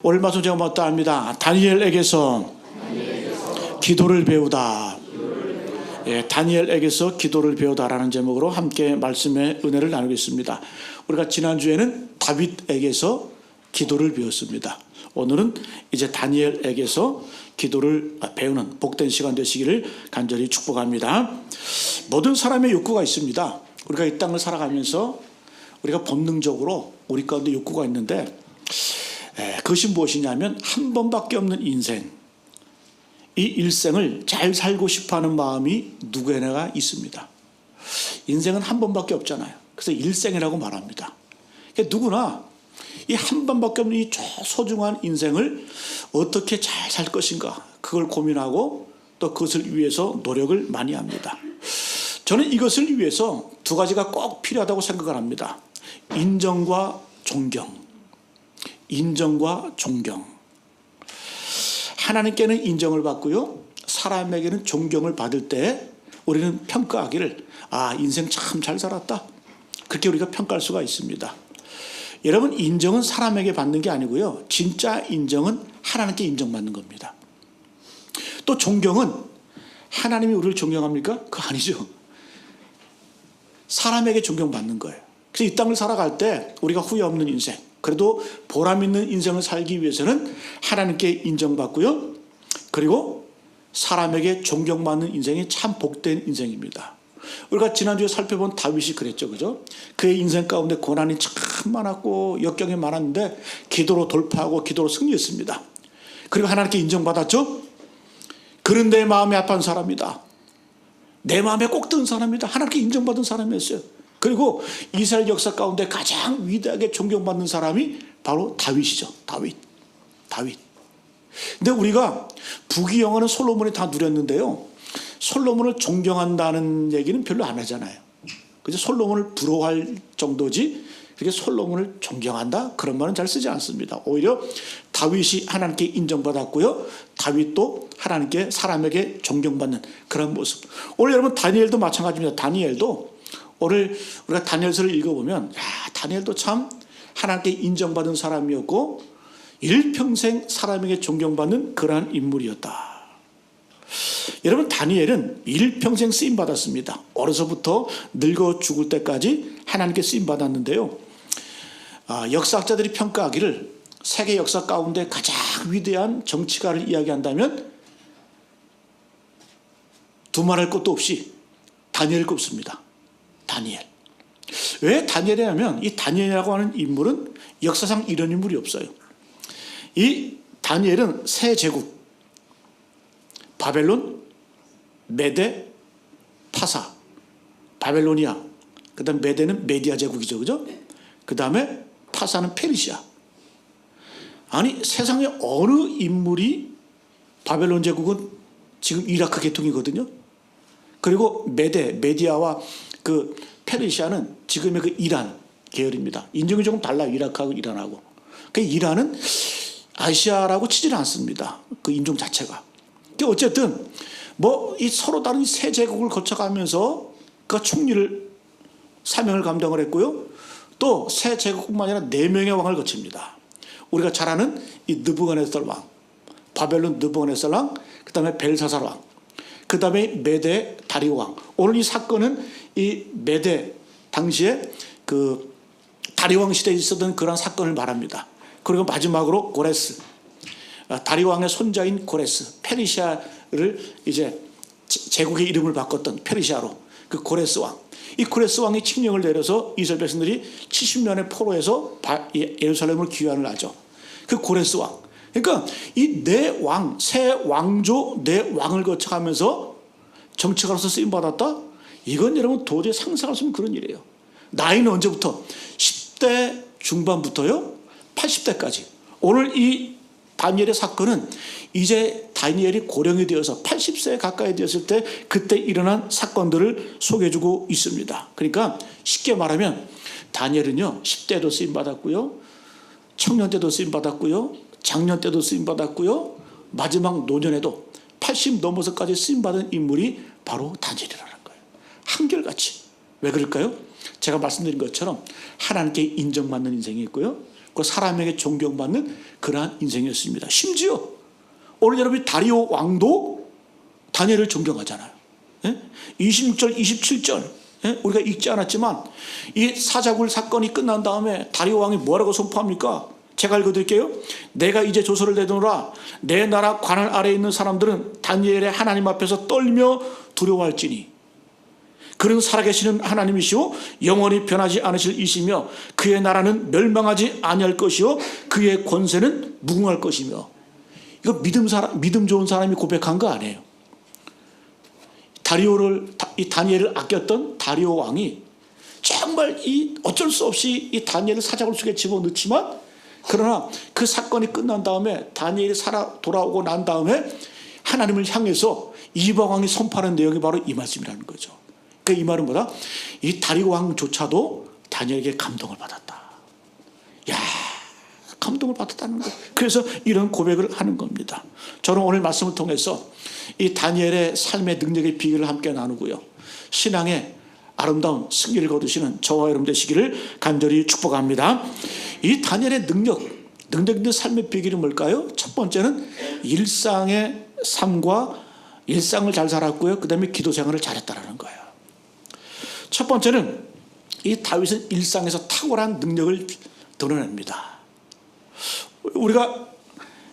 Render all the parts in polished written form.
오늘 말씀 제가 뭐다 합니다. 다니엘에게서 기도를 배우다. 다니엘에게서 기도를 배우다라는 제목으로 함께 말씀의 은혜를 나누겠습니다. 우리가 지난주에는 다윗에게서 기도를 배웠습니다. 오늘은 이제 다니엘에게서 기도를 배우는 복된 시간 되시기를 간절히 축복합니다. 모든 사람의 욕구가 있습니다. 우리가 이 땅을 살아가면서 우리가 본능적으로 우리 가운데 욕구가 있는데, 그것이 무엇이냐면 한 번밖에 없는 인생, 이 일생을 잘 살고 싶어하는 마음이 누구에나 있습니다. 인생은 한 번밖에 없잖아요. 그래서 일생이라고 말합니다. 그러니까 누구나 이 한 번밖에 없는 이 소중한 인생을 어떻게 잘 살 것인가, 그걸 고민하고 또 그것을 위해서 노력을 많이 합니다. 저는 이것을 위해서 두 가지가 꼭 필요하다고 생각을 합니다. 인정과 존경. 인정과 존경. 하나님께는 인정을 받고요, 사람에게는 존경을 받을 때 우리는 평가하기를, 인생 참 잘 살았다, 그렇게 우리가 평가할 수가 있습니다. 여러분, 인정은 사람에게 받는 게 아니고요, 진짜 인정은 하나님께 인정받는 겁니다. 또 존경은 하나님이 우리를 존경합니까? 그거 아니죠. 사람에게 존경받는 거예요. 그래서 이 땅을 살아갈 때 우리가 후회 없는 인생, 그래도 보람 있는 인생을 살기 위해서는 하나님께 인정받고요, 그리고 사람에게 존경받는 인생이 참 복된 인생입니다. 우리가 지난주에 살펴본 다윗이 그랬죠, 그죠? 그의 인생 가운데 고난이 참 많았고 역경이 많았는데 기도로 돌파하고 기도로 승리했습니다. 그리고 하나님께 인정받았죠. 그런 내 마음이 아픈 사람이다, 내 마음에 꼭 든 사람이다, 하나님께 인정받은 사람이었어요. 그리고 이스라엘 역사 가운데 가장 위대하게 존경받는 사람이 바로 다윗이죠. 다윗. 근데 우리가 부귀영화는 솔로몬이 다 누렸는데요, 솔로몬을 존경한다는 얘기는 별로 안 하잖아요. 그래서 솔로몬을 부러워할 정도지 그렇게 솔로몬을 존경한다, 그런 말은 잘 쓰지 않습니다. 오히려 다윗이 하나님께 인정받았고요, 다윗도 하나님께, 사람에게 존경받는 그런 모습. 오늘 여러분 다니엘도 마찬가지입니다. 다니엘도 오늘 우리가 다니엘서를 읽어보면, 다니엘도 참 하나님께 인정받은 사람이었고 일평생 사람에게 존경받는 그러한 인물이었다. 여러분, 다니엘은 일평생 쓰임받았습니다. 어려서부터 늙어 죽을 때까지 하나님께 쓰임받았는데요, 역사학자들이 평가하기를 세계 역사 가운데 가장 위대한 정치가를 이야기한다면 두말할 것도 없이 다니엘을 꼽습니다. 다니엘. 왜 다니엘이냐면 이 다니엘이라고 하는 인물은 역사상 이런 인물이 없어요. 이 다니엘은 세 제국, 바벨론, 메데, 파사. 바벨로니아, 그 다음 메데는 메디아 제국이죠, 그죠? 그 다음에 파사는 페르시아. 아니, 세상에 어느 인물이, 바벨론 제국은 지금 이라크 계통이거든요. 그리고 메디아와 그 페르시아는 지금의 그 이란 계열입니다. 인종이 조금 달라요, 이라크하고 이란하고. 그 이란은 아시아라고 치지는 않습니다, 그 인종 자체가. 어쨌든 이 서로 다른 세 제국을 거쳐가면서 그 총리를, 사명을 감당을 했고요, 또 세 제국뿐만 아니라 4명의 왕을 거칩니다. 우리가 잘 아는 이 느부갓네살 왕, 바벨론 느부갓네살 왕, 그 다음에 벨사살 왕, 그 다음에 메데 다리오 왕. 오늘 이 사건은 이 메데 당시에 그 다리오 왕 시대에 있었던 그런 사건을 말합니다. 그리고 마지막으로 고레스, 다리오 왕의 손자인 고레스, 페르시아를 이제 제국의 이름을 바꿨던 페르시아로 그 고레스 왕. 이 고레스 왕이 칙령을 내려서 이스라엘 백성들이 70년의 포로에서 예루살렘을 귀환을 하죠. 그 고레스 왕. 그러니까 이 네 왕, 세 왕조 네 왕을 거쳐가면서 정치가로서 쓰임받았다? 이건 여러분 도저히 상상할 수 없는 그런 일이에요. 나이는 언제부터? 10대 중반부터요 80대까지. 오늘 이 다니엘의 사건은 이제 다니엘이 고령이 되어서 80세에 가까이 되었을 때 그때 일어난 사건들을 소개해주고 있습니다. 그러니까 쉽게 말하면 다니엘은요 10대도 쓰임받았고요, 청년 때도 쓰임받았고요, 장년 때도 쓰임받았고요, 마지막 노년에도 80 넘어서까지 쓰임받은 인물이 바로 다니엘이라는 거예요. 한결같이. 왜 그럴까요? 제가 말씀드린 것처럼 하나님께 인정받는 인생이 있고요, 그 사람에게 존경받는 그러한 인생이었습니다. 심지어 오늘 여러분이 다리오 왕도 다니엘을 존경하잖아요. 26절 27절 우리가 읽지 않았지만 이 사자굴 사건이 끝난 다음에 다리오 왕이 뭐라고 선포합니까? 제가 읽어드릴게요. 내가 이제 조서를 내놓으라. 내 나라 관할 아래에 있는 사람들은 다니엘의 하나님 앞에서 떨며 두려워할지니 그는 살아계시는 하나님이시오 영원히 변하지 않으실 이시며 그의 나라는 멸망하지 아니할 것이요 그의 권세는 무궁할 것이며. 이거 믿음 좋은 사람이 고백한 거 아니에요. 이 다니엘을 아꼈던 다리오 왕이 정말 어쩔 수 없이 이 다니엘을 사자굴 속에 집어넣지만, 그러나 그 사건이 끝난 다음에 다니엘이 살아 돌아오고 난 다음에 하나님을 향해서 이방 왕이 선포하는 내용이 바로 이 말씀이라는 거죠. 그러니까 이 말은 뭐다? 이 다리오 왕조차도 다니엘에게 감동을 받았다. 야, 감동을 받았다는 거. 그래서 이런 고백을 하는 겁니다. 저는 오늘 말씀을 통해서 이 다니엘의 삶의 능력의 비결을 함께 나누고요, 신앙의 아름다운 승리를 거두시는 저와 여러분 되시기를 간절히 축복합니다. 이 다니엘의 능력 있는 삶의 비결이 뭘까요? 첫 번째는 일상의 삶과 일상을 잘 살았고요, 그 다음에 기도 생활을 잘했다는 거예요. 첫 번째는 이 다윗은 일상에서 탁월한 능력을 드러냅니다. 우리가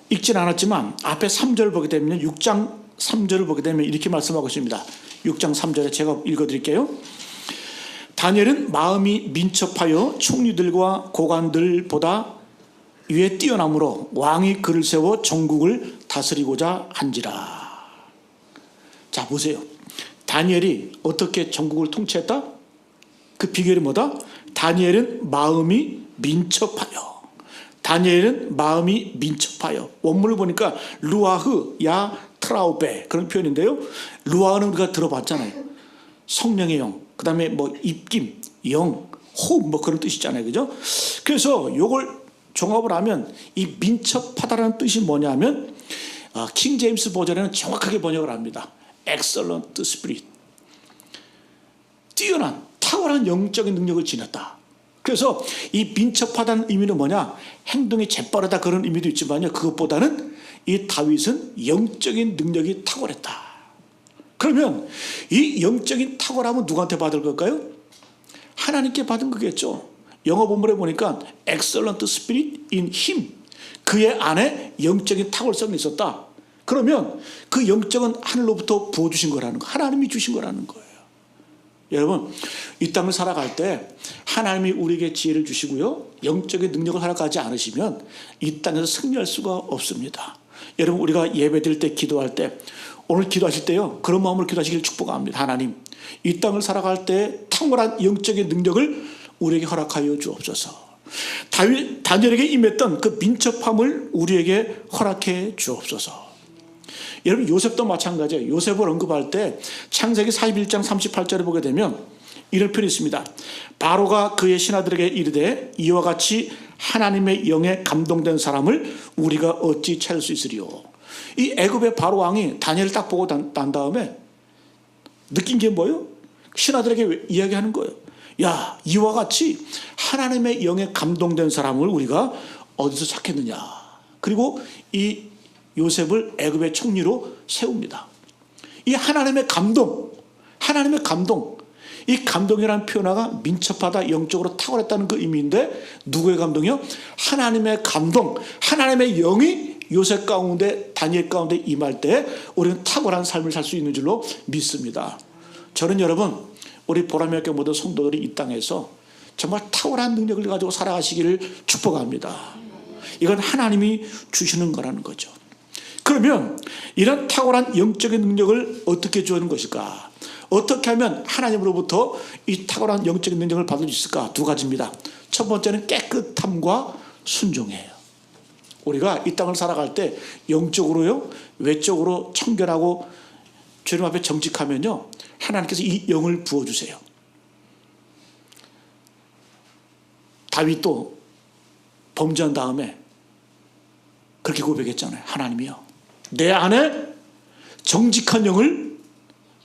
읽진 않았지만 앞에 3절 보게 되면 6장 3절을 보게 되면 이렇게 말씀하고 있습니다. 6장 3절에 제가 읽어드릴게요. 다니엘은 마음이 민첩하여 총리들과 고관들보다 위에 뛰어나므로 왕이 그를 세워 전국을 다스리고자 한지라. 자, 보세요. 다니엘이 어떻게 전국을 통치했다? 그 비결이 뭐다? 다니엘은 마음이 민첩하여. 다니엘은 마음이 민첩하여. 원문을 보니까 루아흐 야 트라우베 그런 표현인데요. 루아흐는 우리가 들어봤잖아요. 성령의 영, 그 다음에 뭐 입김, 영, 호흡 뭐 그런 뜻이잖아요. 그죠? 그래서 이걸 종합을 하면 이 민첩하다라는 뜻이 뭐냐면 킹 제임스 버전에는 정확하게 번역을 합니다. Excellent Spirit. 뛰어난 탁월한 영적인 능력을 지녔다. 그래서 이 민첩하다는 의미는 뭐냐? 행동이 재빠르다 그런 의미도 있지만요, 그것보다는 이 다윗은 영적인 능력이 탁월했다. 그러면 이 영적인 탁월함은 누구한테 받을 걸까요? 하나님께 받은 거겠죠. 영어 본문에 보니까 Excellent Spirit in him. 그의 안에 영적인 탁월성이 있었다. 그러면 그 영적은 하늘로부터 부어주신 거라는 거, 하나님이 주신 거라는 거예요. 여러분, 이 땅을 살아갈 때 하나님이 우리에게 지혜를 주시고요, 영적인 능력을 살아가지 않으시면 이 땅에서 승리할 수가 없습니다. 여러분, 우리가 예배드릴 때, 기도할 때, 오늘 기도하실 때요, 그런 마음으로 기도하시길 축복합니다. 하나님, 이 땅을 살아갈 때 탁월한 영적인 능력을 우리에게 허락하여 주옵소서. 다니엘에게 임했던 그 민첩함을 우리에게 허락해 주옵소서. 여러분, 요셉도 마찬가지예요. 요셉을 언급할 때 창세기 41장 38절에 보게 되면 이런 표현이 있습니다. 바로가 그의 신하들에게 이르되 이와 같이 하나님의 영에 감동된 사람을 우리가 어찌 찾을 수 있으리요. 이 애굽의 바로 왕이 다니엘을 딱 보고 난 다음에 느낀 게 뭐예요? 신하들에게 이야기하는 거예요. 야, 이와 같이 하나님의 영에 감동된 사람을 우리가 어디서 찾겠느냐. 그리고 이 요셉을 애굽의 총리로 세웁니다. 이 하나님의 감동, 이 감동이라는 표현화가 민첩하다, 영적으로 탁월했다는 그 의미인데, 누구의 감동이요? 하나님의 감동, 하나님의 영이 요셉 가운데, 다니엘 가운데 임할 때 우리는 탁월한 삶을 살 수 있는 줄로 믿습니다. 저는 여러분, 우리 보람의학교 모든 성도들이 이 땅에서 정말 탁월한 능력을 가지고 살아가시기를 축복합니다. 이건 하나님이 주시는 거라는 거죠. 그러면 이런 탁월한 영적인 능력을 어떻게 주는 것일까? 어떻게 하면 하나님으로부터 이 탁월한 영적인 능력을 받을 수 있을까? 두 가지입니다. 첫 번째는 깨끗함과 순종이에요. 우리가 이 땅을 살아갈 때 영적으로요, 외적으로 청결하고 주님 앞에 정직하면요, 하나님께서 이 영을 부어주세요. 다윗도 범죄한 다음에 그렇게 고백했잖아요. 하나님이요, 내 안에 정직한 영을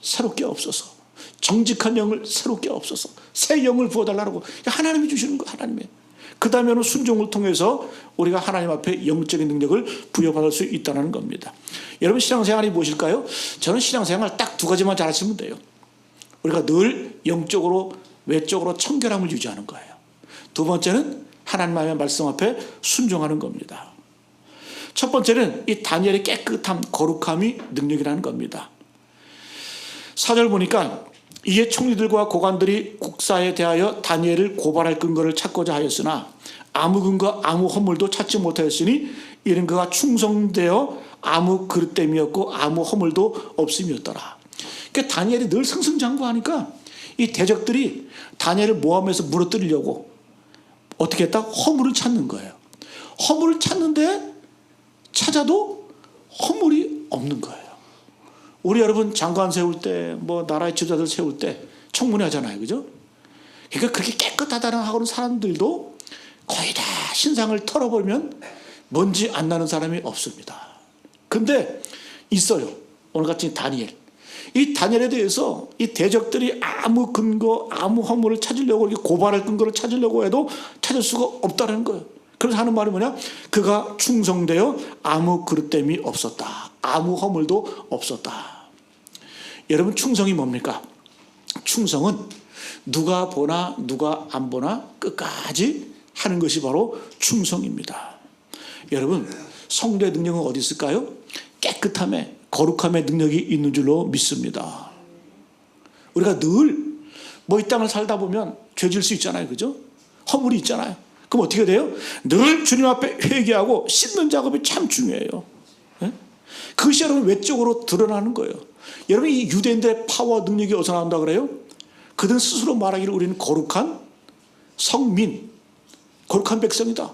새롭게 없어서, 정직한 영을 새롭게 없어서 새 영을 부어달라고 하나님이 주시는 거예요. 그 다음에는 순종을 통해서 우리가 하나님 앞에 영적인 능력을 부여받을 수 있다는 겁니다. 여러분 신앙생활이 무엇일까요? 저는 신앙생활 딱 두 가지만 잘하시면 돼요. 우리가 늘 영적으로 외적으로 청결함을 유지하는 거예요. 두 번째는 하나님의 말씀 앞에 순종하는 겁니다. 첫 번째는 이 다니엘의 깨끗함, 거룩함이 능력이라는 겁니다. 4절 보니까 이에 총리들과 고관들이 국사에 대하여 다니엘을 고발할 근거를 찾고자 하였으나 아무 근거 아무 허물도 찾지 못하였으니 이는 그가 충성되어 아무 그릇됨이었고 아무 허물도 없음이었더라. 그러니까 다니엘이 늘 승승장구하니까 이 대적들이 다니엘을 모함해서 무너뜨리려고 어떻게 했다? 허물을 찾는 거예요. 허물을 찾는데 찾아도 허물이 없는 거예요. 우리 여러분 장관 세울 때, 뭐 나라의 지도자들 세울 때 청문회 하잖아요, 그죠? 그러니까 그렇게 깨끗하다는 하고는 사람들도 거의 다 신상을 털어보면 먼지 안 나는 사람이 없습니다. 근데 있어요. 오늘같이 다니엘. 이 다니엘에 대해서 이 대적들이 아무 근거, 아무 허물을 찾으려고 이렇게 고발할 근거를 찾으려고 해도 찾을 수가 없다는 거예요. 그래서 하는 말이 뭐냐? 그가 충성되어 아무 그릇됨이 없었다. 아무 허물도 없었다. 여러분 충성이 뭡니까? 충성은 누가 보나 누가 안 보나 끝까지 하는 것이 바로 충성입니다. 여러분 성도의 능력은 어디 있을까요? 깨끗함에 거룩함의 능력이 있는 줄로 믿습니다. 우리가 늘 뭐 이 땅을 살다 보면 죄질 수 있잖아요, 그죠? 허물이 있잖아요. 그럼 어떻게 돼요? 늘 주님 앞에 회개하고 씻는 작업이 참 중요해요. 네? 그것이 여러분 외적으로 드러나는 거예요. 여러분 이 유대인들의 파워 능력이 어디서 나온다 그래요? 그들은 스스로 말하기를 우리는 거룩한 성민, 거룩한 백성이다.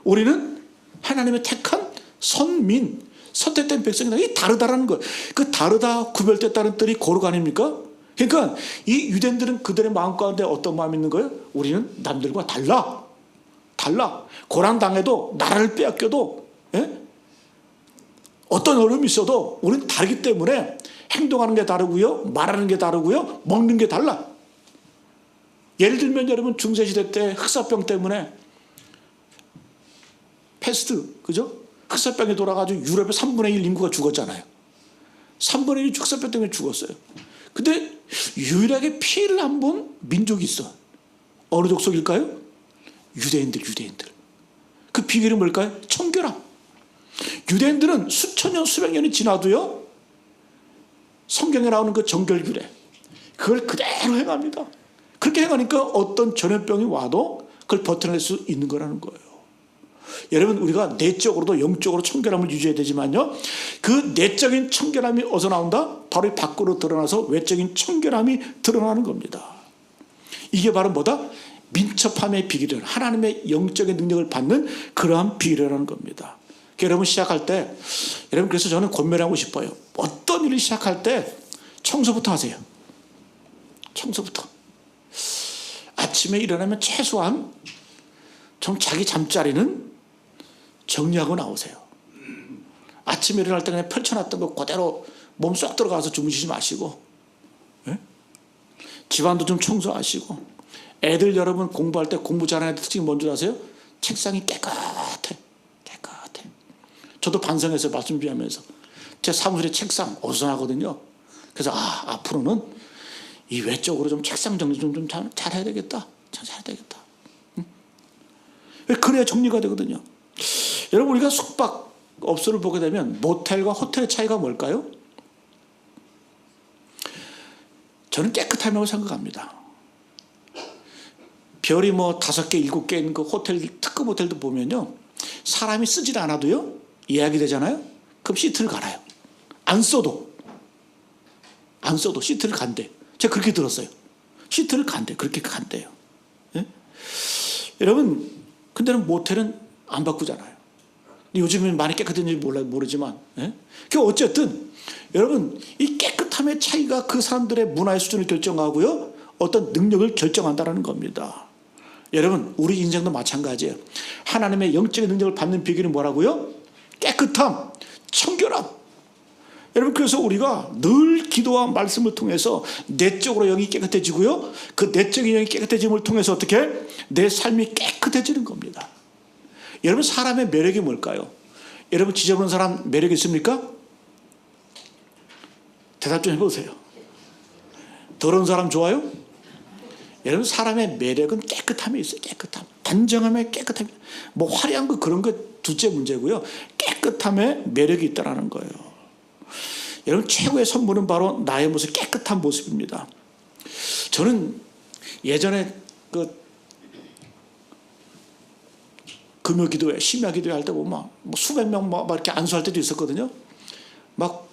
우리는 하나님의 택한 선민, 선택된 백성이다. 이게 다르다라는 거예요. 그 다르다 구별됐다는 뜻이 거룩 아닙니까? 그러니까 이 유대인들은 그들의 마음 가운데 어떤 마음이 있는 거예요? 우리는 남들과 달라. 고난당해도 나라를 빼앗겨도 어떤 어려움이 있어도 우리는 다르기 때문에 행동하는 게 다르고요, 말하는 게 다르고요, 먹는 게 달라. 예를 들면 여러분 중세시대 때 흑사병 때문에 패스트, 그죠? 흑사병이 돌아가지고 유럽의 3분의 1 인구가 죽었잖아요. 3분의 1이 흑사병 때문에 죽었어요. 근데 유일하게 피해를 안 본 민족이 있어. 어느 족속일까요? 유대인들. 그 비결이 뭘까요? 청결함. 유대인들은 수천 년, 수백 년이 지나도요, 성경에 나오는 그 정결규례, 그걸 그대로 행합니다. 그렇게 행하니까 어떤 전염병이 와도 그걸 버텨낼 수 있는 거라는 거예요. 여러분 우리가 내적으로도 영적으로 청결함을 유지해야 되지만요, 그 내적인 청결함이 어디서 나온다? 바로 이 밖으로 드러나서 외적인 청결함이 드러나는 겁니다. 이게 바로 뭐다? 민첩함의 비결이라는, 하나님의 영적인 능력을 받는 그러한 비결이라는 겁니다. 여러분 시작할 때, 여러분 그래서 저는 권면하고 싶어요. 어떤 일을 시작할 때 청소부터 하세요. 청소부터. 아침에 일어나면 최소한 좀 자기 잠자리는 정리하고 나오세요. 아침에 일어날 때 그냥 펼쳐놨던 거 그대로 몸 쏙 들어가서 주무시지 마시고, 집안도 좀 청소하시고, 애들 여러분 공부할 때 공부 잘하는 애들 특징이 뭔지 아세요? 책상이 깨끗해. 저도 반성해서 말씀 준비하면서 제 사무실의 책상 어수선하거든요. 그래서 앞으로는 이 외적으로 좀 책상 정리 좀 잘 해야 되겠다. 잘해야 되겠다. 그래야 정리가 되거든요. 여러분 우리가 숙박업소를 보게 되면 모텔과 호텔의 차이가 뭘까요? 저는 깨끗함이라고 생각합니다. 별이 뭐 5개, 7개 있는 그 호텔, 특급 호텔도 보면요, 사람이 쓰질 않아도요, 예약이 되잖아요? 그럼 시트를 갈아요. 안 써도 시트를 간대. 제가 그렇게 들었어요. 시트를 간대. 그렇게 간대요. 예? 여러분, 근데는 모텔은 안 바꾸잖아요. 요즘은 많이 깨끗한지 모르지만, 예? 어쨌든 여러분 이 깨끗함의 차이가 그 사람들의 문화의 수준을 결정하고요, 어떤 능력을 결정한다는 겁니다. 여러분 우리 인생도 마찬가지예요. 하나님의 영적인 능력을 받는 비결이 뭐라고요? 깨끗함, 청결함. 여러분, 그래서 우리가 늘 기도와 말씀을 통해서 내적으로 영이 깨끗해지고요, 그 내적인 영이 깨끗해짐을 통해서 어떻게 내 삶이 깨끗해지는 겁니다. 여러분, 사람의 매력이 뭘까요? 여러분, 지저분한 사람 매력 있습니까? 대답 좀 해보세요. 더러운 사람 좋아요? 여러분, 사람의 매력은 깨끗함에 있어요. 깨끗함, 단정함에 깨끗함. 뭐 화려한 거 그런 거 둘째 문제고요, 깨끗함에 매력이 있다는 거예요. 여러분, 최고의 선물은 바로 나의 모습, 깨끗한 모습입니다. 저는 예전에 금요기도회, 심야기도회 할 때 보면 뭐 수백 명 막 이렇게 안수할 때도 있었거든요. 막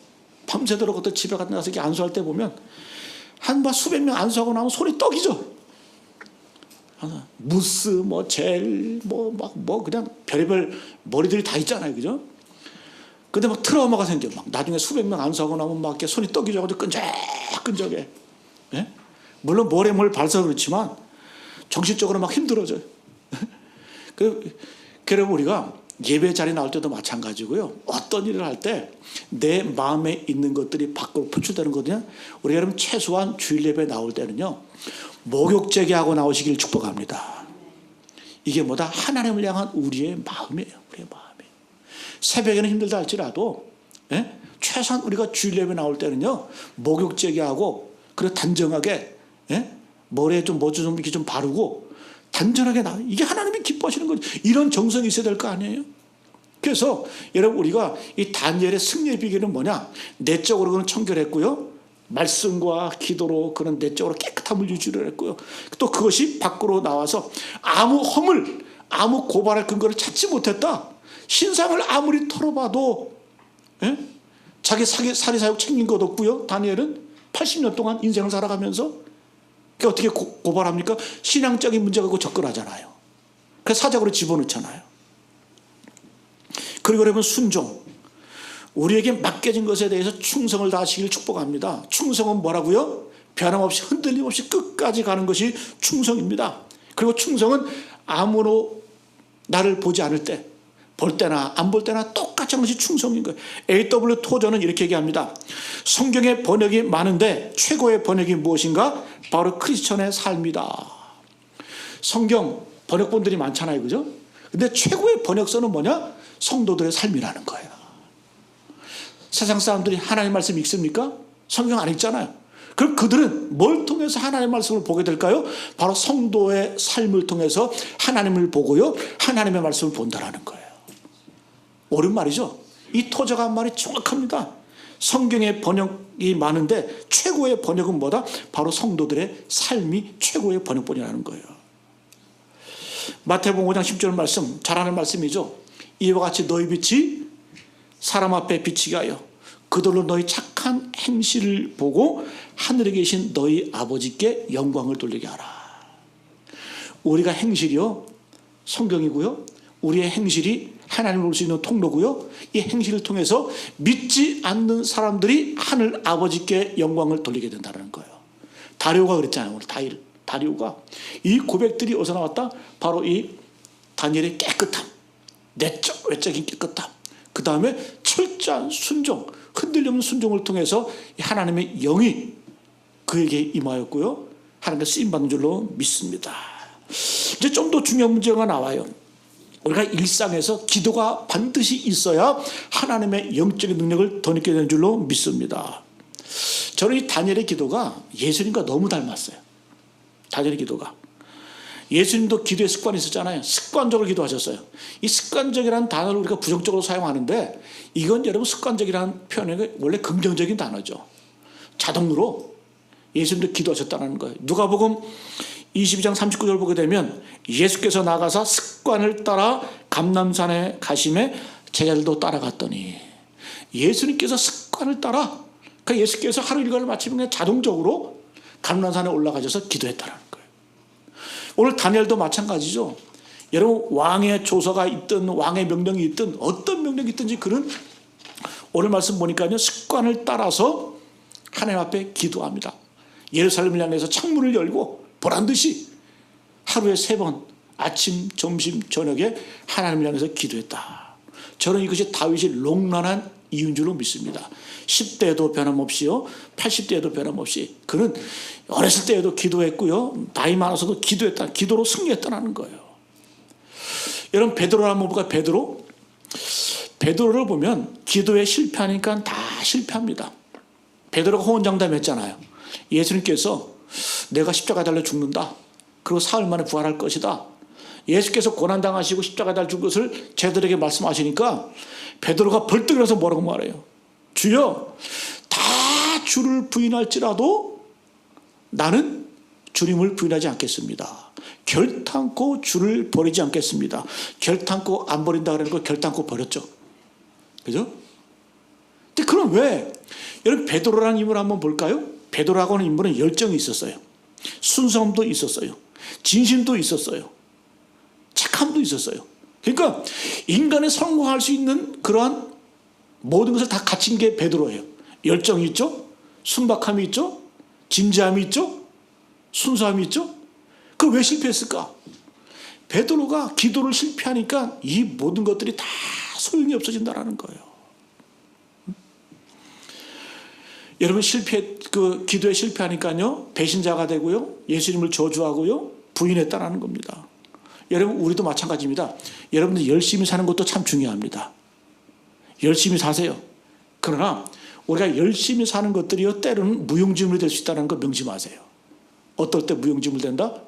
밤새도록 그때 집에 가서 이렇게 안수할 때 보면 한 수백 명 안수하고 나면 손이 떡이죠. 무스, 뭐 젤, 뭐 그냥 별의별 머리들이 다 있잖아요, 그죠? 근데 막 트라우마가 생겨. 막 나중에 수백 명 안수하고 나면 막 이렇게 손이 떡이져가지고 끈적끈적해. 예? 물론 머리에 뭘 발서 그렇지만 정신적으로 막 힘들어져요. 그래서 우리가 예배 자리 나올 때도 마찬가지고요, 어떤 일을 할 때 내 마음에 있는 것들이 밖으로 표출되는 거거든요. 우리 여러분, 최소한 주일 예배 나올 때는요, 목욕제기하고 나오시길 축복합니다. 이게 뭐다? 하나님을 향한 우리의 마음이에요. 우리의 마음이에요. 새벽에는 힘들다 할지라도 최소한 우리가 주일 예배 나올 때는요, 목욕제기하고 그리고 단정하게 머리에 좀 뭐 좀 이렇게 좀 바르고 단정하게 나. 이게 하나님이 기뻐하시는 거죠. 이런 정성이 있어야 될 거 아니에요? 그래서 여러분, 우리가 이 다니엘의 승리의 비결은 뭐냐? 내적으로 그는 청결했고요, 말씀과 기도로 그는 내적으로 깨끗함을 유지를 했고요, 또 그것이 밖으로 나와서 아무 허물, 아무 고발할 근거를 찾지 못했다. 신상을 아무리 털어봐도 자기 사리사욕 챙긴 것 없고요. 다니엘은 80년 동안 인생을 살아가면서 어떻게 고발합니까? 신앙적인 문제 갖고 접근하잖아요. 그래서 사적으로 집어넣잖아요. 그리고 여러분, 순종. 우리에게 맡겨진 것에 대해서 충성을 다하시길 축복합니다. 충성은 뭐라고요? 변함없이, 흔들림 없이 끝까지 가는 것이 충성입니다. 그리고 충성은 아무로 나를 보지 않을 때, 볼 때나 안 볼 때나 똑같이 하는 것이 충성인 거예요. A.W. 토저는 이렇게 얘기합니다. 성경의 번역이 많은데 최고의 번역이 무엇인가? 바로 크리스천의 삶이다. 성경 번역본들이 많잖아요, 그죠? 근데 최고의 번역서는 뭐냐? 성도들의 삶이라는 거예요. 세상 사람들이 하나님의 말씀 읽습니까? 성경 안 읽잖아요. 그럼 그들은 뭘 통해서 하나님의 말씀을 보게 될까요? 바로 성도의 삶을 통해서 하나님을 보고요, 하나님의 말씀을 본다라는 거예요. 옳은 말이죠. 이 토저가 한 말이 정확합니다. 성경의 번역이 많은데 최고의 번역은 뭐다? 바로 성도들의 삶이 최고의 번역본이라는 거예요. 마태복음 5장 10절 말씀, 잘 아는 말씀이죠. 이와 같이 너희 빛이 사람 앞에 비치게 하여 그들로 너희 착한 행실을 보고 하늘에 계신 너희 아버지께 영광을 돌리게 하라. 우리가 행실이요, 성경이고요, 우리의 행실이 하나님을 볼 수 있는 통로고요, 이 행실을 통해서 믿지 않는 사람들이 하늘 아버지께 영광을 돌리게 된다는 거예요. 다리오가 그랬잖아요. 오늘 다리오가 이 고백들이 어디서 나왔다? 바로 이 다니엘의 깨끗함, 내적 외적인 깨끗함, 그 다음에 철저한 순종, 흔들림 없는 순종을 통해서 하나님의 영이 그에게 임하였고요, 하나님의 쓰임받는 줄로 믿습니다. 이제 좀 더 중요한 문제가 나와요. 우리가 일상에서 기도가 반드시 있어야 하나님의 영적인 능력을 더 느끼게 되는 줄로 믿습니다. 저는 이 다니엘의 기도가 예수님과 너무 닮았어요. 다니엘의 기도가. 예수님도 기도의 습관이 있었잖아요. 습관적으로 기도하셨어요. 이 습관적이라는 단어를 우리가 부정적으로 사용하는데, 이건 여러분, 습관적이라는 표현이 원래 긍정적인 단어죠. 자동으로 예수님도 기도하셨다는 거예요. 누가복음 22장 39절 보게 되면 예수께서 나가서 습관을 따라 감람산에 가심에 제자들도 따라갔더니, 예수님께서 습관을 따라, 그러니까 예수께서 하루 일과를 마치면 자동적으로 감람산에 올라가셔서 기도했다는 거예요. 오늘 다니엘도 마찬가지죠. 여러분, 왕의 조서가 있든 왕의 명령이 있든 어떤 명령이 있든지 그는 오늘 말씀 보니까요, 습관을 따라서 하나님 앞에 기도합니다. 예루살렘을 향해서 창문을 열고 보란듯이 하루에 3번 아침, 점심, 저녁에 하나님을 향해서 기도했다. 저는 이것이 다윗이 롱런한 이유인 줄로 믿습니다. 10대에도 변함없이요, 80대에도 변함없이 그는 어렸을 때에도 기도했고요, 나이 많아서도 기도했다, 기도로 승리했다는 거예요. 여러분, 베드로를 한번 볼까요? 베드로를 보면 기도에 실패하니까 다 실패합니다. 베드로가 호언장담했잖아요. 예수님께서 내가 십자가 달려 죽는다, 그리고 사흘 만에 부활할 것이다. 예수께서 고난당하시고 십자가 달려 죽은 것을 제들에게 말씀하시니까 베드로가 벌떡 일어나서 뭐라고 말해요? 주여, 다 주를 부인할지라도 나는 주님을 부인하지 않겠습니다. 결탄코 주를 버리지 않겠습니다. 결탄코 안 버린다 그러는 거 결탄코 버렸죠. 그죠? 근데 그럼 왜? 여러분, 베드로라는 인물을 한번 볼까요? 베드로라고 하는 인물은 열정이 있었어요. 순수함도 있었어요. 진심도 있었어요. 착함도 있었어요. 그러니까 인간이 성공할 수 있는 그러한 모든 것을 다 갖춘 게 베드로예요. 열정이 있죠, 순박함이 있죠, 진지함이 있죠, 순수함이 있죠. 그 왜 실패했을까? 베드로가 기도를 실패하니까 이 모든 것들이 다 소용이 없어진다는 거예요. 여러분, 기도에 실패하니까요, 배신자가 되고요, 예수님을 저주하고요, 부인했다는 겁니다. 여러분, 우리도 마찬가지입니다. 여러분들 열심히 사는 것도 참 중요합니다. 열심히 사세요. 그러나 우리가 열심히 사는 것들이요, 때로는 무용지물이 될 수 있다는 거 명심하세요. 어떨 때 무용지물 된다?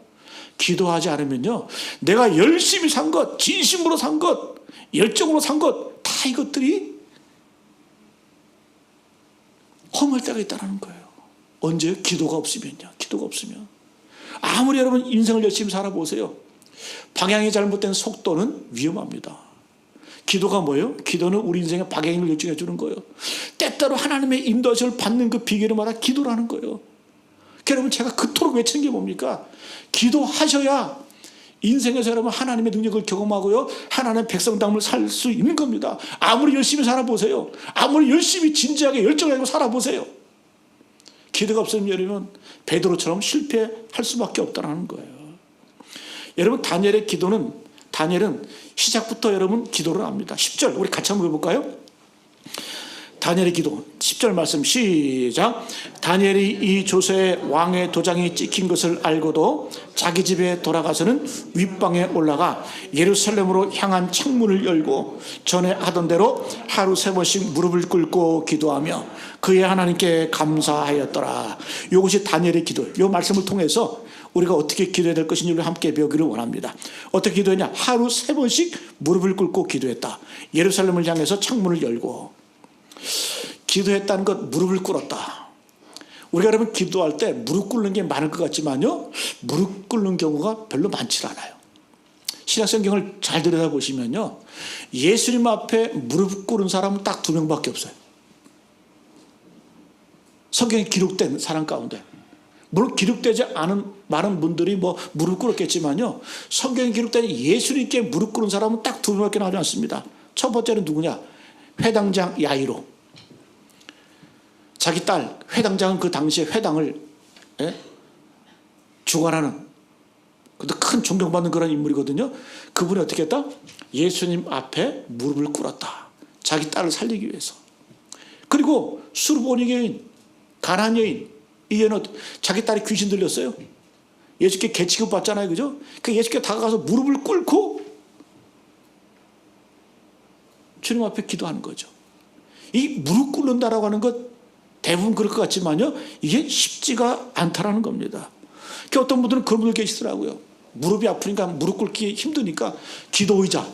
기도하지 않으면요, 내가 열심히 산 것, 진심으로 산 것, 열정으로 산 것, 다 이것들이 허물 때가 있다는 거예요. 언제요? 기도가 없으면요. 기도가 없으면. 아무리 여러분 인생을 열심히 살아보세요, 방향이 잘못된 속도는 위험합니다. 기도가 뭐예요? 기도는 우리 인생의 방향을 결정해 주는 거예요. 때때로 하나님의 인도하심을 받는 그 비결을 말하 기도라는 거예요. 여러분, 제가 그토록 외치는 게 뭡니까? 기도하셔야 인생에서 여러분 하나님의 능력을 경험하고요, 하나님의 백성됨을 살 수 있는 겁니다. 아무리 열심히 살아보세요. 아무리 열심히 진지하게 열정하고 살아보세요. 기도가 없으면 여러분 베드로처럼 실패할 수밖에 없다는 거예요. 여러분, 다니엘은 시작부터 여러분 기도를 합니다. 10절 우리 같이 한번 해볼까요? 다니엘의 기도 10절 말씀 시작. 다니엘이 이 조서에 왕의 도장이 찍힌 것을 알고도 자기 집에 돌아가서는 윗방에 올라가 예루살렘으로 향한 창문을 열고 전에 하던 대로 하루 3번씩 무릎을 꿇고 기도하며 그의 하나님께 감사하였더라. 이것이 다니엘의 기도. 이 말씀을 통해서 우리가 어떻게 기도해야 될 것인지를 함께 배우기를 원합니다. 어떻게 기도했냐? 하루 3번씩 무릎을 꿇고 기도했다. 예루살렘을 향해서 창문을 열고 기도했다는 것, 무릎을 꿇었다. 우리가 여러분 기도할 때 무릎 꿇는 게 많을 것 같지만요, 무릎 꿇는 경우가 별로 많지 않아요. 신약성경을 잘 들여다보시면요, 예수님 앞에 무릎 꿇은 사람은 딱 2명밖에 없어요. 성경에 기록된 사람 가운데. 물론 기록되지 않은 많은 분들이 무릎 꿇었겠지만요, 성경에 기록된 예수님께 무릎 꿇은 사람은 딱 2명밖에 나오지 않습니다. 첫 번째는 누구냐? 회당장 야이로. 자기 딸, 회당장은 그 당시에 회당을 주관하는 큰 존경받는 그런 인물이거든요. 그분이 어떻게 했다? 예수님 앞에 무릎을 꿇었다. 자기 딸을 살리기 위해서. 그리고 수르보니 여인, 가나안 여인, 이 여인은 자기 딸이 귀신 들렸어요. 예수께 개 취급받잖아요, 그죠? 그 예수께 다가가서 무릎을 꿇고 주님 앞에 기도하는 거죠. 이 무릎 꿇는다라고 하는 것 대부분 그럴 것 같지만요, 이게 쉽지가 않다라는 겁니다. 어떤 분들은 그런 분들 계시더라고요. 무릎이 아프니까 무릎 꿇기 힘드니까 기도 의자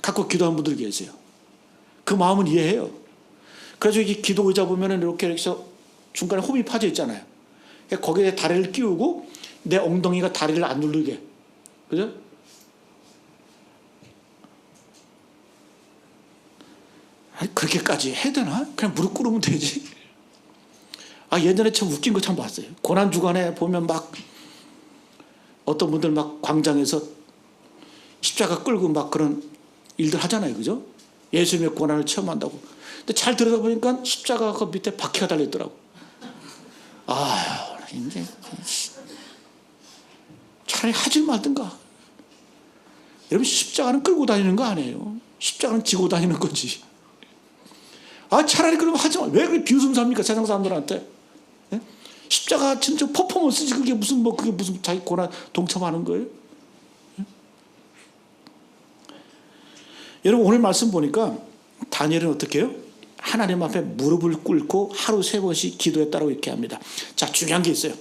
갖고 기도하는 분들 계세요. 그 마음은 이해해요. 그래서 이 기도 의자 보면은 이렇게 해서 중간에 홈이 파져 있잖아요. 거기에 다리를 끼우고 내 엉덩이가 다리를 안 누르게, 그죠? 그렇게까지 해야 되나? 그냥 무릎 꿇으면 되지. 예전에 참 웃긴 거 참 봤어요. 고난주간에 보면 막 어떤 분들 막 광장에서 십자가 끌고 막 그런 일들 하잖아요, 그죠? 예수님의 고난을 체험한다고. 근데 잘 들여다보니까 십자가 그 밑에 바퀴가 달려있더라고. 이제 차라리 하지 말든가. 여러분, 십자가는 끌고 다니는 거 아니에요. 십자가는 지고 다니는 거지. 차라리 그러면 하지 마. 왜 그렇게 비웃음 삽니까? 세상 사람들한테. 예? 십자가 진짜 퍼포먼스지. 그게 무슨 자기 고난 동참하는 거예요? 예? 여러분, 오늘 말씀 보니까 다니엘은 어떻게 해요? 하나님 앞에 무릎을 꿇고 하루 3번씩 기도했다고 이렇게 합니다. 자, 중요한 게 있어요.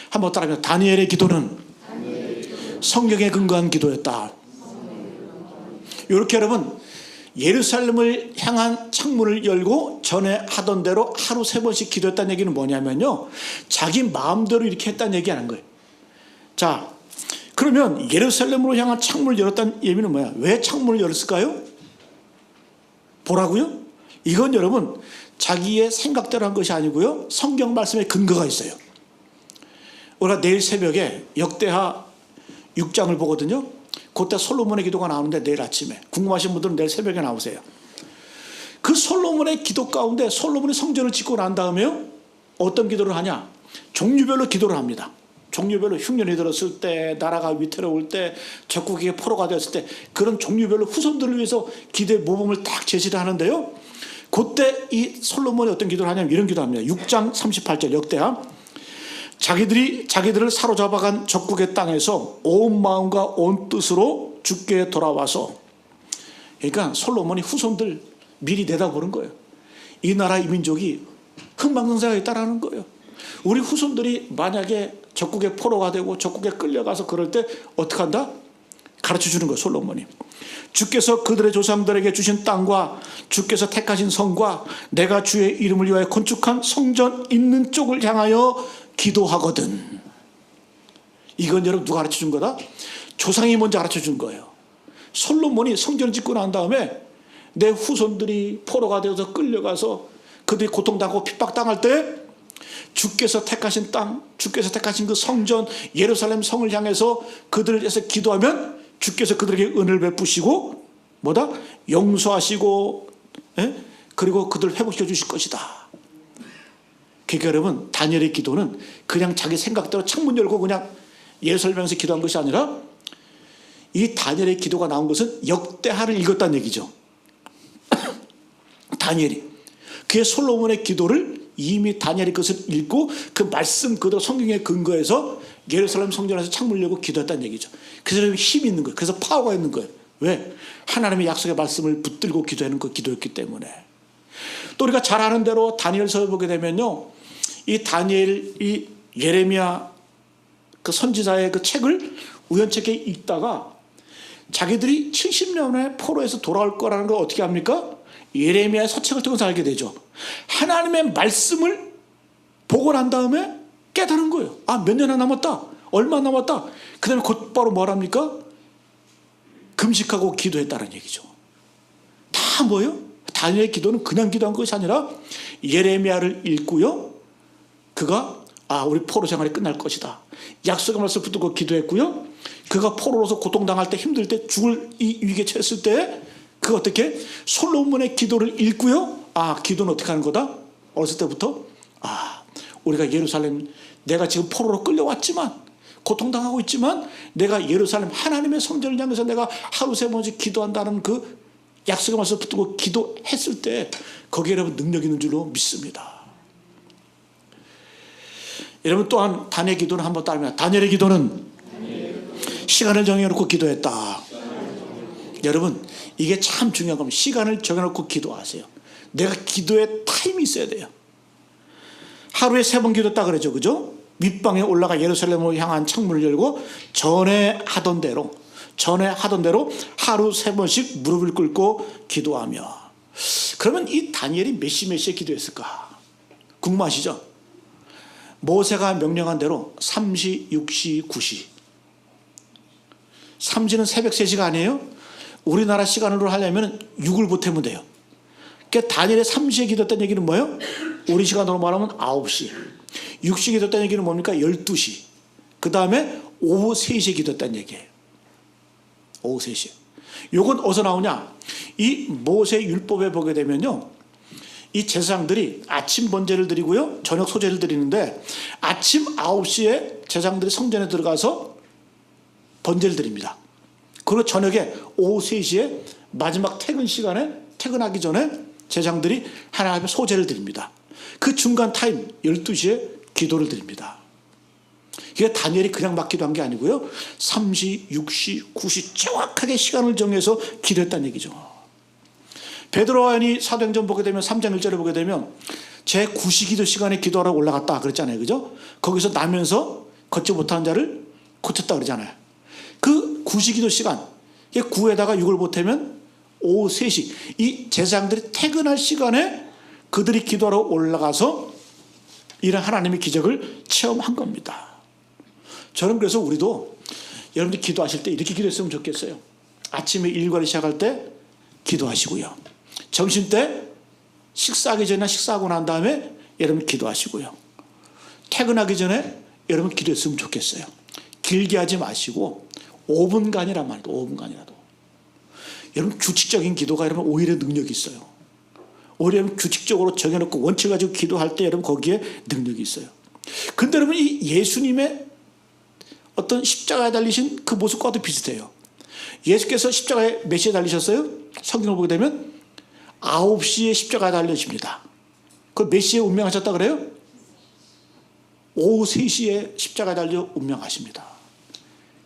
한번 따라하면, 다니엘의 기도는 성경에 근거한 기도였다. 이렇게 여러분, 예루살렘을 향한 창문을 열고 전에 하던 대로 하루 3번씩 기도했다는 얘기는 뭐냐면요, 자기 마음대로 이렇게 했다는 얘기 하는 거예요. 자, 그러면 예루살렘으로 향한 창문을 열었다는 의미는 뭐야? 왜 창문을 열었을까요? 보라고요? 이건 여러분, 자기의 생각대로 한 것이 아니고요, 성경 말씀에 근거가 있어요. 우리가 내일 새벽에 역대하 6장을 보거든요. 그때 솔로몬의 기도가 나오는데, 내일 아침에 궁금하신 분들은 내일 새벽에 나오세요. 그 솔로몬의 기도 가운데 솔로몬이 성전을 짓고 난 다음에요, 어떤 기도를 하냐? 종류별로 기도를 합니다. 종류별로 흉년이 들었을 때, 나라가 위태로울 때, 적국에게 포로가 되었을 때, 그런 종류별로 후손들을 위해서 기도의 모범을 딱 제시를 하는데요, 그때 이 솔로몬이 어떤 기도를 하냐면 이런 기도합니다. 6장 38절 역대하, 자기들을 사로잡아간 적국의 땅에서 온 마음과 온 뜻으로 주께 돌아와서, 그러니까 솔로몬이 후손들 미리 내다보는 거예요. 이 나라 이 민족이 흥망성쇠가 있다라는 거예요. 우리 후손들이 만약에 적국의 포로가 되고 적국에 끌려가서 그럴 때 어떻게 한다? 가르쳐 주는 거예요, 솔로몬이. 주께서 그들의 조상들에게 주신 땅과 주께서 택하신 성과 내가 주의 이름을 위하여 건축한 성전 있는 쪽을 향하여 기도하거든. 이건 여러분 누가 가르쳐 준 거다? 조상이 먼저 가르쳐 준 거예요. 솔로몬이 성전을 짓고 난 다음에 내 후손들이 포로가 되어서 끌려가서 그들이 고통당하고 핍박당할 때 주께서 택하신 땅, 주께서 택하신 그 성전 예루살렘 성을 향해서 그들을 위해서 기도하면 주께서 그들에게 은혜를 베푸시고 뭐다? 용서하시고, 그리고 그들을 회복시켜 주실 것이다. 그러니까 여러분, 다니엘의 기도는 그냥 자기 생각대로 창문 열고 그냥 예루살렘에서 기도한 것이 아니라, 이 다니엘의 기도가 나온 것은 역대하를 읽었다는 얘기죠. 다니엘이 그의 솔로몬의 기도를 이미 다니엘이 그것을 읽고 그 말씀 그대로 성경에 근거해서 예루살렘 성전에서 창문을 열고 기도했다는 얘기죠. 그래서 힘이 있는 거예요. 그래서 파워가 있는 거예요. 왜? 하나님의 약속의 말씀을 붙들고 기도하는 그 기도였기 때문에. 또 우리가 잘 아는 대로 다니엘서를 보게 되면요, 이 다니엘, 이 예레미야 그 선지자의 그 책을 우연찮게 읽다가 자기들이 70년의 포로에서 돌아올 거라는 걸 어떻게 합니까? 예레미야의 서책을 통해서 알게 되죠. 하나님의 말씀을 보고 난 다음에 깨달은 거예요. 몇 년이나 남았다. 얼마 남았다. 그 다음에 곧바로 뭘 합니까? 금식하고 기도했다는 얘기죠. 다 뭐예요? 다니엘의 기도는 그냥 기도한 것이 아니라 예레미야를 읽고요, 그가 우리 포로 생활이 끝날 것이다. 약속의 말씀을 붙들고 기도했고요, 그가 포로로서 고통당할 때, 힘들 때, 죽을 이 위기에 처했을 때 그 어떻게 솔로몬의 기도를 읽고요, 기도는 어떻게 하는 거다? 어렸을 때부터 우리가 예루살렘, 내가 지금 포로로 끌려왔지만 고통당하고 있지만 내가 예루살렘 하나님의 성전을 향해서 내가 하루 3번씩 기도한다는 그 약속의 말씀을 붙들고 기도했을 때 거기에 여러분 능력 있는 줄로 믿습니다. 여러분, 또한 다니엘의 기도는 한번 따르면, 다니엘의 기도는 시간을 정해놓고 기도했다. 여러분, 이게 참 중요한 겁니다. 시간을 정해놓고 기도하세요. 내가 기도에 타임이 있어야 돼요. 하루에 3번 기도했다 그러죠, 그죠? 윗방에 올라가 예루살렘으로 향한 창문을 열고 전에 하던 대로 하루 3번씩 무릎을 꿇고 기도하며. 그러면 이 다니엘이 몇 시에 기도했을까? 궁금하시죠? 모세가 명령한 대로 3시, 6시, 9시. 3시는 새벽 3시가 아니에요? 우리나라 시간으로 하려면 6을 보태면 돼요. 그러니까 다니엘의 3시에 기도했다는 얘기는 뭐예요? 우리 시간으로 말하면 9시. 6시에 기도했다는 얘기는 뭡니까? 12시. 그 다음에 오후 3시에 기도했다는 얘기예요. 오후 3시. 이건 어디서 나오냐? 이 모세 율법에 보게 되면요, 이 제사장들이 아침 번제를 드리고요, 저녁 소제를 드리는데, 아침 9시에 제사장들이 성전에 들어가서 번제를 드립니다. 그리고 저녁에 오후 3시에 마지막 퇴근 시간에 퇴근하기 전에 제사장들이 하나님 앞에 소제를 드립니다. 그 중간 타임 12시에 기도를 드립니다. 이게 다니엘이 그냥 막 기도한 게 아니고요. 3시, 6시, 9시 정확하게 시간을 정해서 기도했다는 얘기죠. 베드로와 요한이 사도행전 보게 되면 3장 1절에 보게 되면 제9시 기도 시간에 기도하러 올라갔다 그랬잖아요. 그죠? 거기서 나면서 걷지 못한 자를 고쳤다 그러잖아요. 그 9시 기도 시간, 9에다가 6을 보태면 오후 3시, 이 제사장들이 퇴근할 시간에 그들이 기도하러 올라가서 이런 하나님의 기적을 체험한 겁니다. 저는 그래서 우리도 여러분들 기도하실 때 이렇게 기도했으면 좋겠어요. 아침에 일과를 시작할 때 기도하시고요. 점심 때 식사하기 전에 식사하고 난 다음에 여러분 기도하시고요. 퇴근하기 전에 여러분 기도했으면 좋겠어요. 길게 하지 마시고 5분간이란 말이에요. 5분간이라도. 여러분 규칙적인 기도가 여러분 오히려 능력이 있어요. 오히려 여러분 규칙적으로 정해놓고 원칙 가지고 기도할 때 여러분 거기에 능력이 있어요. 근데 여러분 이 예수님의 어떤 십자가에 달리신 그 모습과도 비슷해요. 예수께서 십자가에 몇 시에 달리셨어요? 성경을 보게 되면 9시에 십자가에 달리십니다. 그 몇 시에 운명하셨다 그래요? 오후 3시에 십자가에 달려 운명하십니다.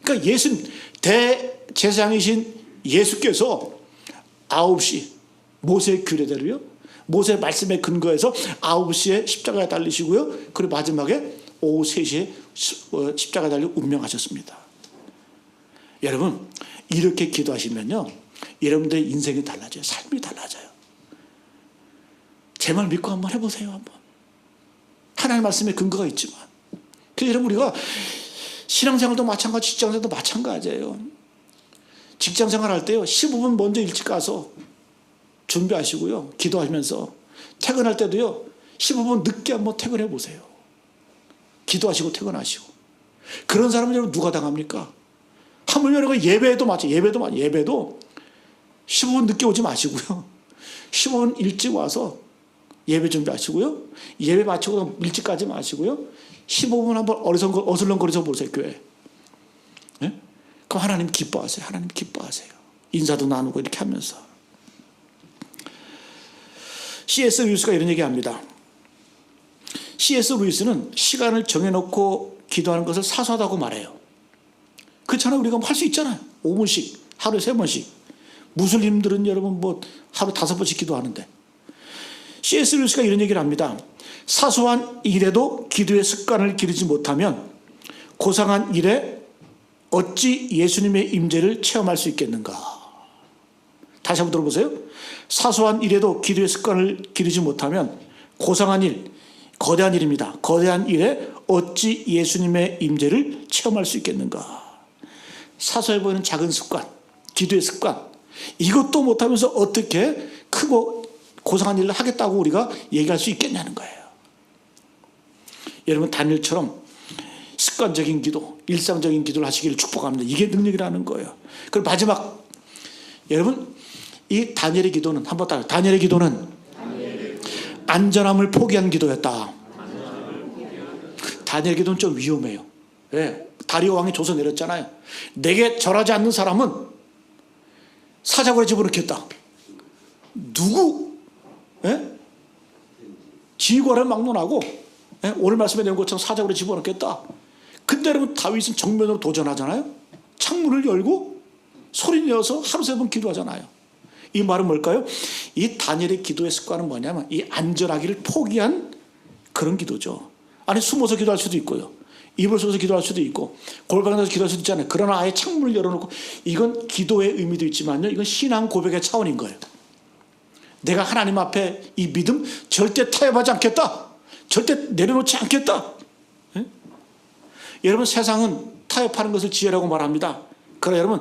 그러니까 예수님 대제사장이신 예수께서 9시 모세의 규례대로요. 모세의 말씀에 근거해서 9시에 십자가에 달리시고요. 그리고 마지막에 오후 3시에 십자가에 달려 운명하셨습니다. 여러분 이렇게 기도하시면요. 여러분들의 인생이 달라져요. 삶이 달라져요. 제 말 믿고 한번 해보세요. 한번. 하나님의 말씀에 근거가 있지만. 그래서 여러분 우리가 신앙생활도 마찬가지, 직장생활도 마찬가지예요. 직장생활 할 때요. 15분 먼저 일찍 가서 준비하시고요. 기도하면서 퇴근할 때도요. 15분 늦게 한번 퇴근해 보세요. 기도하시고 퇴근하시고. 그런 사람은 여러분 누가 당합니까? 하물며 여러분 예배도 마찬가지. 예배도 15분 늦게 오지 마시고요. 15분 일찍 와서 예배 준비하시고요. 예배 마치고 일찍 가지 마시고요. 15분 한번 어슬렁거려서 보세요. 교회. 네? 그럼 하나님 기뻐하세요. 하나님 기뻐하세요. 인사도 나누고 이렇게 하면서. C.S. 루이스가 이런 얘기합니다. C.S. 루이스는 시간을 정해놓고 기도하는 것을 사소하다고 말해요. 그렇잖아요. 우리가 할 수 있잖아요. 5분씩, 하루에 3번씩. 무슬림들은 여러분 하루 5번씩 기도하는데. C.S. 루이스가 이런 얘기를 합니다. 사소한 일에도 기도의 습관을 기르지 못하면 고상한 일에 어찌 예수님의 임재를 체험할 수 있겠는가. 다시 한번 들어보세요. 사소한 일에도 기도의 습관을 기르지 못하면 고상한 일, 거대한 일입니다. 거대한 일에 어찌 예수님의 임재를 체험할 수 있겠는가. 사소해 보이는 작은 습관, 기도의 습관, 이것도 못하면서 어떻게 크고 고상한 일을 하겠다고 우리가 얘기할 수 있겠냐는 거예요. 여러분 다니엘처럼 습관적인 기도, 일상적인 기도를 하시기를 축복합니다. 이게 능력이라는 거예요. 그리고 마지막 여러분 이 다니엘의 기도는 한번 따라요. 다니엘의 기도는 안전함을 포기한 기도였다. 다니엘 기도는 좀 위험해요. 왜? 다리오 왕이 조서 내렸잖아요. 내게 절하지 않는 사람은 사자굴에 집어넣겠다. 누구? 예? 지휘관을 막론하고 오늘 말씀에 내온 것처럼 사자굴에 집어넣겠다. 근데 여러분 다윗은 정면으로 도전하잖아요. 창문을 열고 소리 내어서 하루 3번 기도하잖아요. 이 말은 뭘까요? 이 다니엘의 기도의 습관은 뭐냐면 이 안전하기를 포기한 그런 기도죠. 아니 숨어서 기도할 수도 있고요. 입을 쏘서 기도할 수도 있고 골방에서 기도할 수도 있잖아요. 그러나 아예 창문을 열어놓고 이건 기도의 의미도 있지만요. 이건 신앙 고백의 차원인 거예요. 내가 하나님 앞에 이 믿음 절대 타협하지 않겠다. 절대 내려놓지 않겠다. 예? 여러분 세상은 타협하는 것을 지혜라고 말합니다. 그러나 여러분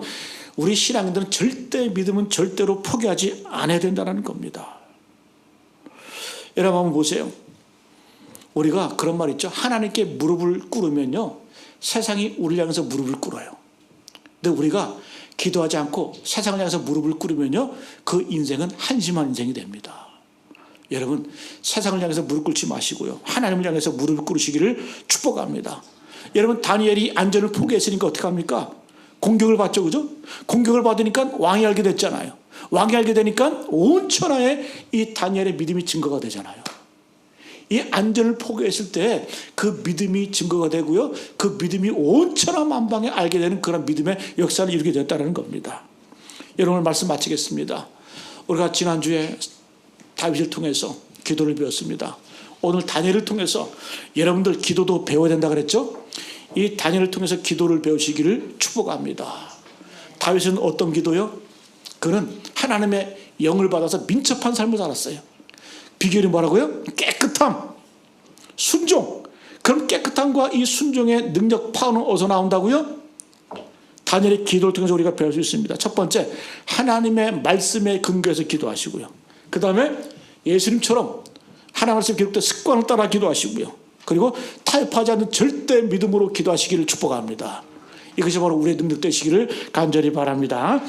우리 신앙인들은 절대 믿음은 절대로 포기하지 않아야 된다는 겁니다. 여러분 한번 보세요. 우리가 그런 말 있죠. 하나님께 무릎을 꿇으면요. 세상이 우리를 향해서 무릎을 꿇어요. 근데 우리가 기도하지 않고 세상을 향해서 무릎을 꿇으면요. 그 인생은 한심한 인생이 됩니다. 여러분 세상을 향해서 무릎 꿇지 마시고요. 하나님을 향해서 무릎을 꿇으시기를 축복합니다. 여러분 다니엘이 안전을 포기했으니까 어떻게 합니까? 공격을 받죠. 그죠? 공격을 받으니까 왕이 알게 됐잖아요. 왕이 알게 되니까 온 천하에 이 다니엘의 믿음이 증거가 되잖아요. 이 안전을 포기했을 때 그 믿음이 증거가 되고요. 그 믿음이 온 천하 만방에 알게 되는 그런 믿음의 역사를 이루게 되었다는 겁니다. 여러분, 말씀 마치겠습니다. 우리가 지난주에 다윗을 통해서 기도를 배웠습니다. 오늘 다니엘을 통해서 여러분들 기도도 배워야 된다 그랬죠? 이 다니엘을 통해서 기도를 배우시기를 축복합니다. 다윗은 어떤 기도요? 그는 하나님의 영을 받아서 민첩한 삶을 살았어요. 비결이 뭐라고요? 깨끗함, 순종. 그럼 깨끗함과 이 순종의 능력, 파워는 어디서 나온다고요? 다니엘의 기도를 통해서 우리가 배울 수 있습니다. 첫 번째, 하나님의 말씀에 근거해서 기도하시고요. 그 다음에 예수님처럼 하나님 말씀 기록된 습관을 따라 기도하시고요. 그리고 타협하지 않는 절대 믿음으로 기도하시기를 축복합니다. 이것이 바로 우리의 능력 되시기를 간절히 바랍니다.